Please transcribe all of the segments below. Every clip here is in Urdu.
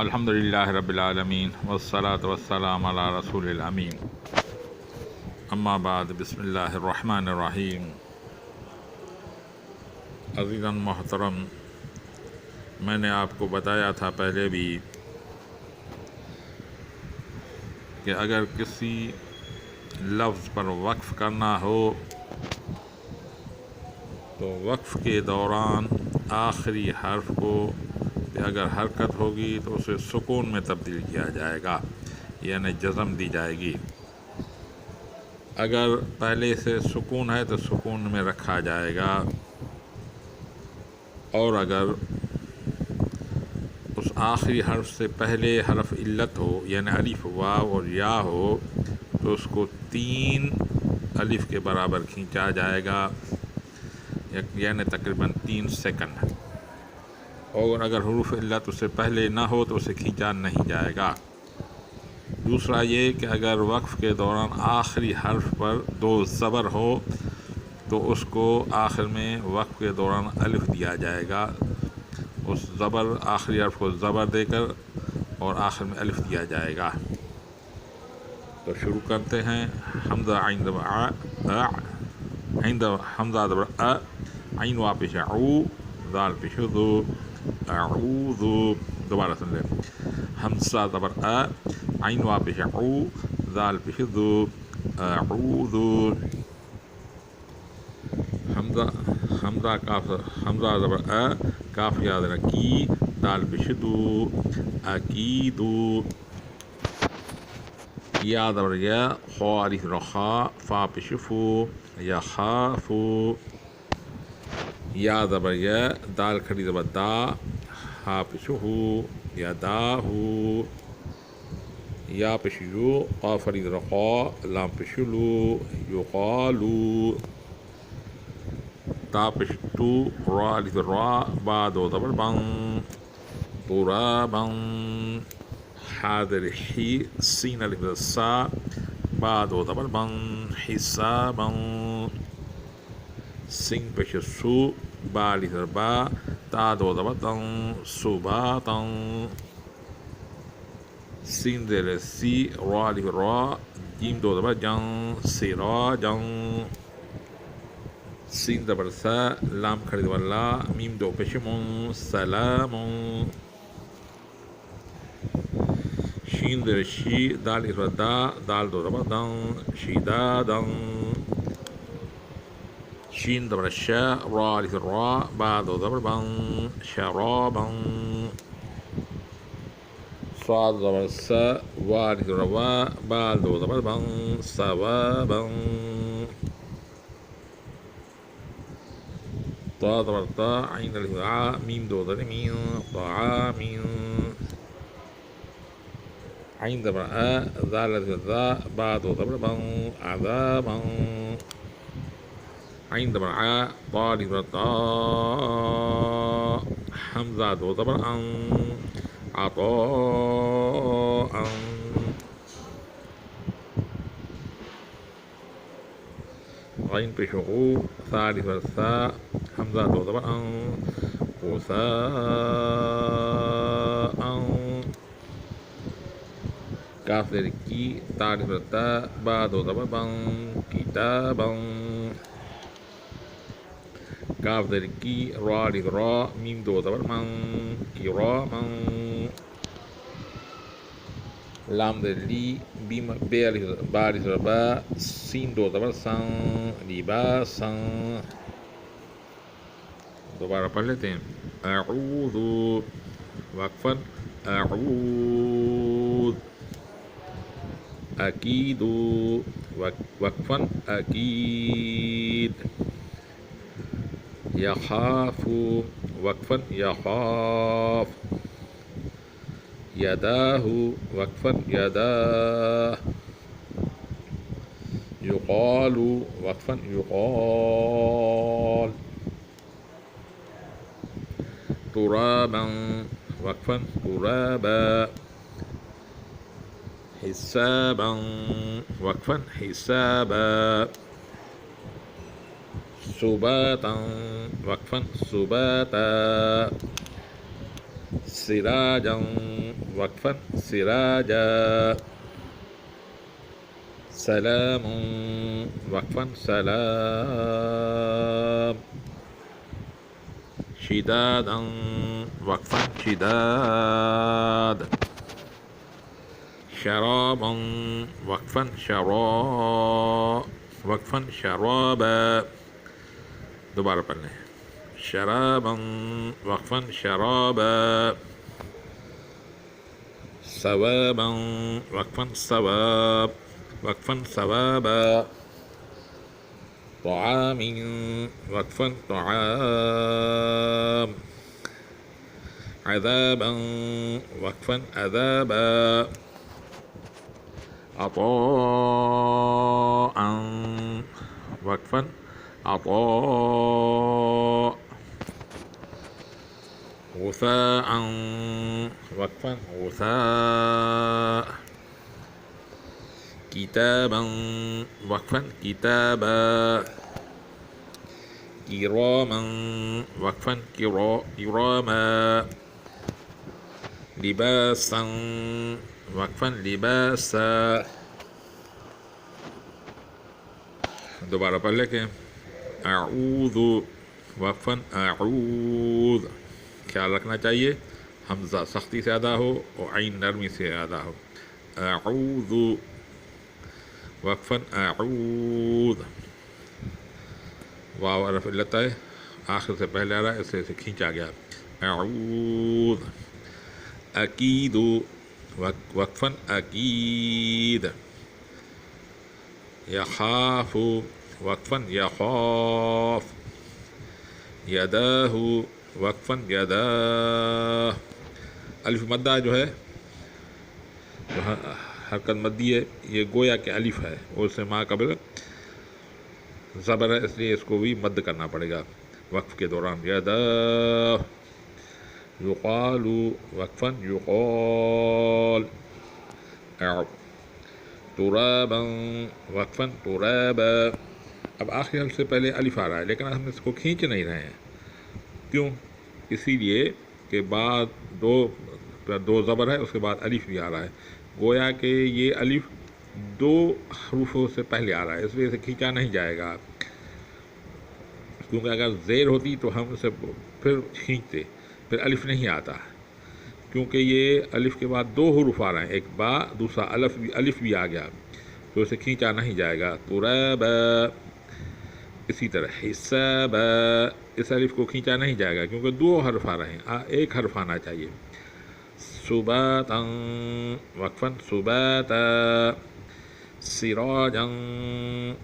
الحمد للہ رب العالمین والصلاة والسلام علی رسول الامین اما بعد بسم اللہ الرحمن الرحیم۔ عزیزاً محترم، میں نے آپ کو بتایا تھا پہلے بھی کہ اگر کسی لفظ پر وقف کرنا ہو تو وقف کے دوران آخری حرف کو اگر حرکت ہوگی تو اسے سکون میں تبدیل کیا جائے گا، یعنی جزم دی جائے گی۔ اگر پہلے سے سکون ہے تو سکون میں رکھا جائے گا، اور اگر اس آخری حرف سے پہلے حرف علت ہو یعنی الف واو اور یا ہو تو اس کو 3 الف کے برابر کھینچا جائے گا، یعنی تقریباً 3 سیکنڈ۔ اور اگر حروف علت اس سے پہلے نہ ہو تو اسے کھینچا نہیں جائے گا۔ دوسرا یہ کہ اگر وقف کے دوران آخری حرف پر 2 زبر ہو تو اس کو آخر میں وقف کے دوران الف دیا جائے گا، اس آخری حرف کو زبر دے کر اور آخر میں الف دیا جائے گا۔ تو شروع کرتے ہیں۔ حمزہ عین زبر آ، حمزہ زبر آ، عین وا پیش او، دال پیش دو، اعوذ۔ دوبارہ سن لیں۔ حمزہ زبر آ، عین وا پیش او، دال پیش دو، اعوذ۔ حمزہ زبر آ، کاف یاد رکی، دال پیش دو، اکید۔ یا زبر یا، خا الف رخا، فا پیش فو، یخاف۔ یا زبر یا، دال کھڑی زبر دا، ہا پیش ہو، یداہ۔ یا پیش یو، قاف الف رخا، لام پیش لو، یقالو۔ تا پیش تو، را الف را، با دو زبر بن، ترابن۔ حا زیر حی، سین الف سا، با دو زبر بن، حسابن۔ سین پیش سو، با الف با، تا دو زبر دن، سباتن۔ سین زیر سی، را الف را، جیم دو زبر جن، سراجن۔ سین زبر سا، لام کھڑی زبر لا، میم دو پیش من، سلامن۔ شین زیر شی، دال الف دا، دال دو زبر دن، شدادن۔ شین زبر شا، را الف را، با دو زبر بن، شرابن۔ صاد زبر سا، وا الف وا، با دو زبر بن، ثوابن۔ طا زبر تا، عین الف ع، میم دو زبر مین، طعامین۔ عین زبر آ، ذال الف ذا، با دو زبر بن، عذابن۔ عین زبر ع، طا الف تا، حمزہ دو زبر ان، عطاء۔ غین پیش غو، ثا الف ثا، حمزہ دو زبر ان، غثاء۔ کاف زیر کی، تا الف تا، با دو زبر بن، کتابن۔ کاف زیر کی، را الف را، میم دو زبر من، کرامن۔ لام زیر لی، با الف با، سین دو زبر سن، لباسن۔ دوبارہ پڑھ لیتے ہیں۔ اعوذ، وقفاً، اعوذ۔ اکید، وقفاً، اکید۔ یخاف، وقفاً، یخاف۔ یداہ، وقفاً، یداہ۔ یقال، وقفاً، یقال۔ ترابا، وقفاً، ترابا۔ حسابا، وقفاً، حسابا۔ سباتا، وقفاً، سباتا۔ سراجا وقفا سراجا سلام وقفا سلام شدادا وقفا شداد شرابا وقفا وقفا شرابا دوبارہ پڑھ لیں شرابا وقفا شرابا ثوابا وقفا ثواب وقفا ثوابا طعام وقفا طعام عذابا وقفا عذابا عطاء وقفا عطاء غثاء وقفا غثاء كتابا وقفا كتابا كراما وقفا كراما لباسا وقفا لباسا دوبارہ پڑھ لیں کہ اعوذ وقفا اعوذ خیال رکھنا چاہیے حمزہ سختی سے ادا ہو اور عین نرمی سے ادا ہو اعوذ وقفا اعوذ واو حرف علت ہے آخر سے پہلے آ رہا ہے اس سے اسے کھینچا گیا اعوذ اکید وقفا اکید یخاف وقفا یخاف یداہ وقفا یداہ الف مدہ جو ہے حرکت مدی ہے یہ گویا کہ الف ہے اور اس سے ما قبل زبر ہے اس لیے اس کو بھی مد کرنا پڑے گا وقف کے دوران یداہ یقال وقفا یقال ترابا وقفا ترابا اب آخری حرف سے پہلے الف آ رہا ہے لیکن ہم اس کو کھینچ نہیں رہے ہیں کیوں اسی لیے کہ بعد دو زبر ہے اس کے بعد الف بھی آ رہا ہے گویا کہ یہ الف دو حروفوں سے پہلے آ رہا ہے اس لیے اسے کھینچا نہیں جائے گا کیونکہ اگر زیر ہوتی تو ہم اسے پھر کھینچتے پھر الف نہیں آتا کیونکہ یہ الف کے بعد دو حروف آ رہے ہیں ایک با دوسرا الف بھی آ گیا تو اسے کھینچا نہیں جائے گا تراب اسی طرح حساب اس الف کو کھینچا نہیں جائے گا کیونکہ دو حرف آ رہے ہیں ایک حرف آنا چاہیے سباتا وقفا سباتا سراجا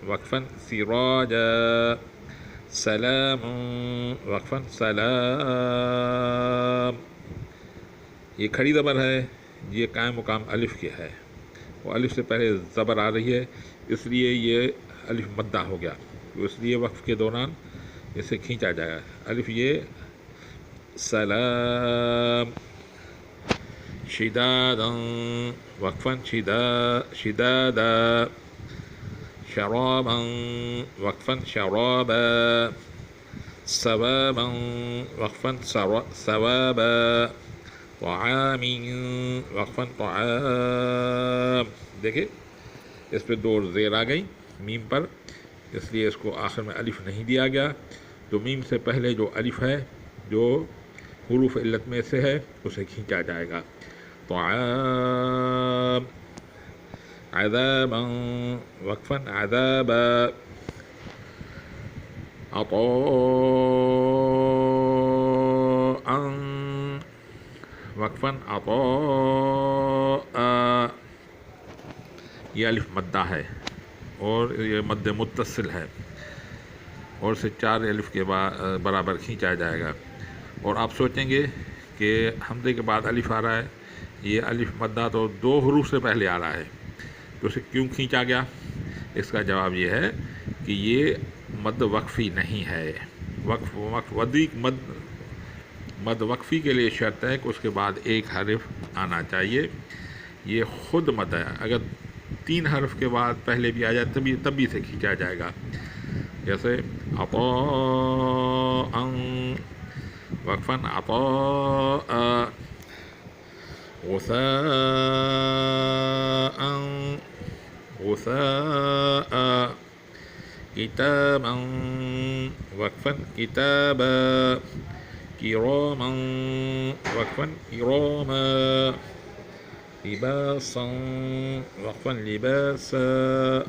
وقفا سراجا سلام وقفا سلام یہ کھڑی زبر ہے یہ قائم مقام الف کے ہے وہ الف سے پہلے زبر آ رہی ہے اس لیے یہ الف مدہ ہو گیا تو اس لیے وقف کے دوران اسے کھینچا جائے گا الف یہ سلام شدادا وقفا شدادا شرابا وقفا شرابا ثوابا وقفا ثوابا طعام وقفا طعام دیکھیں اس پہ دو زیر آ گئی میم پر اس لیے اس کو آخر میں الف نہیں دیا گیا تو میم سے پہلے جو الف ہے جو حروف علت میں سے ہے اسے کھینچا جائے گا طعام عذابا وقفا عذابا عطاء وقفا عطاء یہ الف مدہ ہے اور یہ مد متصل ہے اور اسے 4 الف کے برابر کھینچا جائے گا اور آپ سوچیں گے کہ حمزے کے بعد الف آ رہا ہے یہ الف مدہ تو 2 حروف سے پہلے آ رہا ہے تو اسے کیوں کھینچا گیا اس کا جواب یہ ہے کہ یہ مد وقفی نہیں ہے مد وقفی کے لیے شرط ہے کہ اس کے بعد ایک حرف آنا چاہیے یہ خود مد ہے اگر 3 حرف کے بعد پہلے بھی آ جائے تب بھی سے کھینچا جائے گا جیسے عطاء وقفا عطاء غثاء غثاء كتابا وقفا كتابا كراما وقفا كراما لباسا وقفا لباسا